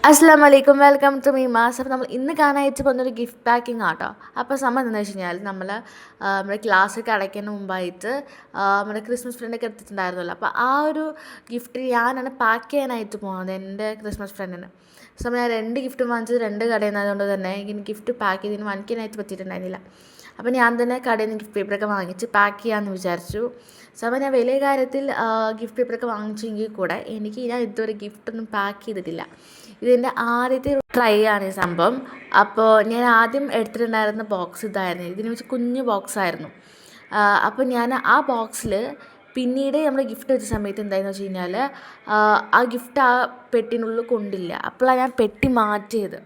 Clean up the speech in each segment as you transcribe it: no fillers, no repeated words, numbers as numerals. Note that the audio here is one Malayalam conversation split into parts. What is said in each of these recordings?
അസ്സലാമു അലൈക്കും, വെൽക്കം ടു മീമാസ്. അപ്പോൾ നമ്മൾ ഇന്ന് കാണാനായിട്ട് പോകുന്നൊരു ഗിഫ്റ്റ് പാക്കിംഗ് ആട്ടോ. അപ്പോൾ സംഭവം എന്താണെന്ന് വെച്ച് കഴിഞ്ഞാൽ നമ്മുടെ ക്ലാസ്സൊക്കെ അടയ്ക്കുന്നതിന് മുമ്പായിട്ട് നമ്മുടെ ക്രിസ്മസ് ഫ്രണ്ടൊക്കെ എടുത്തിട്ടുണ്ടായിരുന്നല്ലോ. അപ്പോൾ ആ ഒരു ഗിഫ്റ്റ് ഞാനാണ് പാക്ക് ചെയ്യാനായിട്ട് പോകുന്നത് എൻ്റെ ക്രിസ്മസ് ഫ്രണ്ടിന്. സമയം ഞാൻ 2 ഗിഫ്റ്റ് വാങ്ങിച്ചത് 2 കടയിൽ നിന്നതുകൊണ്ട് തന്നെ എനിക്ക് ഗിഫ്റ്റ് പാക്ക് ചെയ്തതിന് വാങ്ങിക്കാനായിട്ട് പറ്റിയിട്ടുണ്ടായിരുന്നില്ല. അപ്പോൾ ഞാൻ തന്നെ കടയിൽ നിന്ന് ഗിഫ്റ്റ് പേപ്പറൊക്കെ വാങ്ങിച്ച് പാക്ക് ചെയ്യാമെന്ന് വിചാരിച്ചു. സമയം ഞാൻ വലിയ കാര്യത്തിൽ ഗിഫ്റ്റ് പേപ്പറൊക്കെ വാങ്ങിച്ചെങ്കിൽ കൂടെ ഞാൻ ഇതുവരെ ഗിഫ്റ്റൊന്നും പാക്ക് ചെയ്തിട്ടില്ല. ഇതെൻ്റെ ആദ്യത്തെ ട്രൈ ആണ് ഈ സംഭവം. അപ്പോൾ ഞാൻ ആദ്യം എടുത്തിട്ടുണ്ടായിരുന്ന ബോക്സ് ഇതായിരുന്നു. ഇതിന് വെച്ച് കുഞ്ഞു ബോക്സായിരുന്നു. അപ്പോൾ ഞാൻ ആ ബോക്സിൽ പിന്നീട് നമ്മൾ ഗിഫ്റ്റ് വെച്ച സമയത്ത് എന്തായെന്ന് വെച്ച് കഴിഞ്ഞാൽ ആ ഗിഫ്റ്റ് ആ പെട്ടിനുള്ളിൽ കൊണ്ടില്ല. അപ്പോഴാണ് ഞാൻ പെട്ടി മാറ്റിയത്.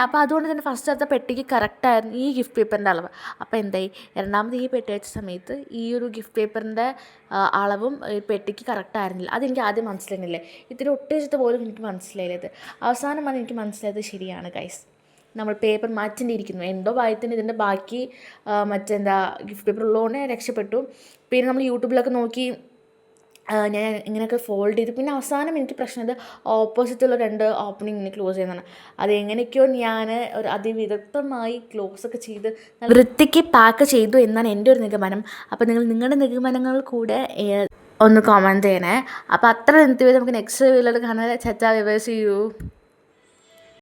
അപ്പോൾ അതുകൊണ്ട് തന്നെ ഫസ്റ്റ് എടുത്ത പെട്ടിക്ക് കറക്റ്റായിരുന്നു ഈ ഗിഫ്റ്റ് പേപ്പറിൻ്റെ അളവ്. അപ്പോൾ എന്തായി, രണ്ടാമത് ഈ പെട്ടി വെച്ച സമയത്ത് ഈ ഒരു ഗിഫ്റ്റ് പേപ്പറിൻ്റെ അളവും ഈ പെട്ടിക്ക് കറക്റ്റായിരുന്നില്ല. അതെനിക്ക് ആദ്യം മനസ്സിലായിരുന്നില്ലേ. ഇത്തിരി ഒട്ടിച്ചിട്ട് പോലും എനിക്ക് മനസ്സിലായില്ല. അവസാനമാണ് എനിക്ക് മനസ്സിലായത് ശരിയാണ് ഗൈസ്, നമ്മൾ പേപ്പർ മാറ്റേണ്ടിയിരിക്കുന്നു. എന്തോ ഭാഗ്യത്തിന് ഇതിൻ്റെ ബാക്കി ഗിഫ്റ്റ് പേപ്പർ ഉള്ളതുകൊണ്ട് രക്ഷപ്പെട്ടു. പിന്നെ നമ്മൾ യൂട്യൂബിലൊക്കെ നോക്കി ഞാൻ ഇങ്ങനെയൊക്കെ ഫോൾഡ് ചെയ്തു. പിന്നെ അവസാനം എനിക്ക് പ്രശ്നം ഇത് ഓപ്പോസിറ്റുള്ള 2 ഓപ്പണിങ് ഇങ്ങനെ ക്ലോസ് ചെയ്യുന്നതാണ്. അതെങ്ങനെയൊക്കെയോ ഞാൻ ഒരു അതിവിദഗ്ധമായി ക്ലോസൊക്കെ ചെയ്ത് വൃത്തിക്ക് പാക്ക് ചെയ്തു എന്നാണ് എൻ്റെ ഒരു നിഗമനം. അപ്പോൾ നിങ്ങളുടെ നിഗമനങ്ങൾ കൂടെ ഒന്ന് കമൻറ്റ് ചെയ്യണേ. അപ്പോൾ അത്ര നിർത്തി നമുക്ക് നെക്സ്റ്റ് വീഡിയോയിൽ കാണാൻ ചച്ചാ. വ്യവസ് ചെയ്യൂ.